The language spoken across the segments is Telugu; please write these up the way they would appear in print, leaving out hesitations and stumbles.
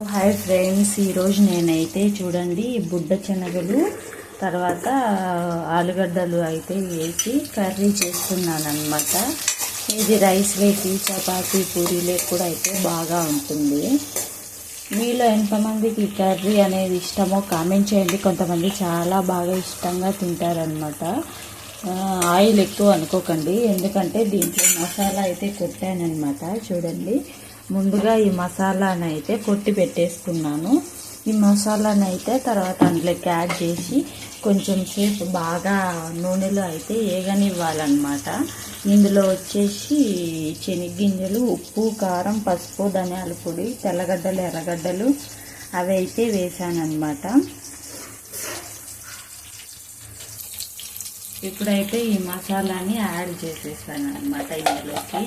హాయ్ ఫ్రెండ్స్, ఈరోజు నేనైతే చూడండి బుడ్డ శనగలు తర్వాత ఆలుగడ్డలు అయితే వేసి కర్రీ చేస్తున్నాను అనమాట. ఇది రైస్ లేకి చపాతీ పూరీలకు కూడా అయితే బాగా ఉంటుంది. మీలో ఎంతమందికి ఈ కర్రీ అనేది ఇష్టమో కామెంట్ చేయండి. కొంతమంది చాలా బాగా ఇష్టంగా తింటారనమాట. ఆయిల్ ఎక్కువ అనుకోకండి, ఎందుకంటే దీంట్లో మసాలా అయితే కొట్టానమాట. చూడండి, ముందుగా ఈ మసాలాను అయితే కొట్టి పెట్టేసుకున్నాను. ఈ మసాలాను అయితే తర్వాత అందులోకి యాడ్ చేసి కొంచెం సేపు బాగా నూనెలో అయితే ఏగనివ్వాలన్నమాట. ఇందులో వచ్చేసి శనగగింజలు, ఉప్పు, కారం, పసుపు, ధనియాల పొడి, తెల్లగడ్డలు, ఎర్రగడ్డలు అవి అయితే వేసానన్నమాట. ఇప్పుడైతే ఈ మసాలాని యాడ్ చేసేసాను అనమాట ఇందులోకి.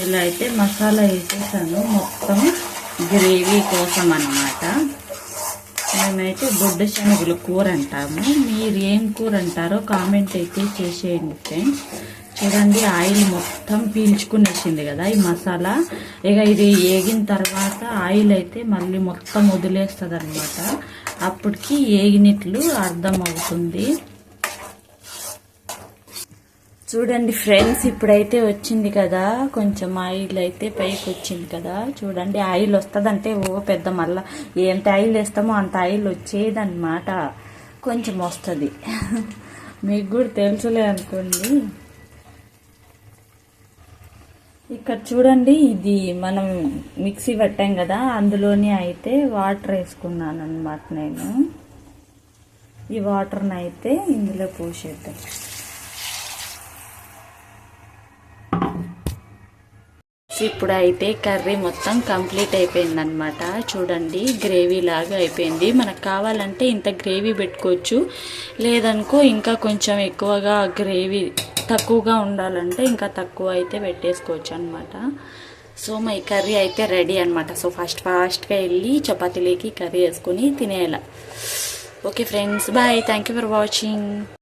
ఇలా అయితే మసాలా వేసేసాను మొత్తం గ్రేవీ కోసం అన్నమాట. మేమైతే బొడ్డు శనగలు కూర అంటాము. మీరు ఏం కూర అంటారో కామెంట్ అయితే చేసేయండి ఫ్రెండ్స్. చూడండి, ఆయిల్ మొత్తం పీల్చుకునేసింది కదా ఈ మసాలా. ఇక ఇది ఏగిన తర్వాత ఆయిల్ అయితే మళ్ళీ మొత్తం వదిలేస్తుంది అనమాట. అప్పటికి ఏగినట్లు అర్థం అవుతుంది. చూడండి ఫ్రెండ్స్, ఇప్పుడైతే వచ్చింది కదా, కొంచెం ఆయిల్ అయితే పైకి వచ్చింది కదా. చూడండి, ఆయిల్ వస్తుందంటే పెద్ద మళ్ళా ఎంత ఆయిల్ వేస్తామో అంత ఆయిల్ వచ్చేదన్నమాట. కొంచెం వస్తుంది, మీకు కూడా తెలుసులే అనుకోండి. ఇక్కడ చూడండి, ఇది మనం మిక్సీ పట్టాం కదా, అందులోనే అయితే వాటర్ వేసుకున్నాను అనమాట నేను. ఈ వాటర్ని అయితే ఇందులో పోసేద్దాం. ఇప్పుడు అయితే కర్రీ మొత్తం కంప్లీట్ అయిపోయింది అనమాట. చూడండి, గ్రేవీ లాగా అయిపోయింది. మనకు కావాలంటే ఇంత గ్రేవీ పెట్టుకోవచ్చు, లేదనుకో ఇంకా కొంచెం ఎక్కువగా గ్రేవీ తక్కువగా ఉండాలంటే ఇంకా తక్కువ అయితే పెట్టేసుకోవచ్చు అనమాట. సో మా ఈ కర్రీ అయితే రెడీ అనమాట. సో ఫాస్ట్గా వెళ్ళి చపాతీలోకి కర్రీ వేసుకొని తినేయాల. Okay friends, bye. Thank you for watching.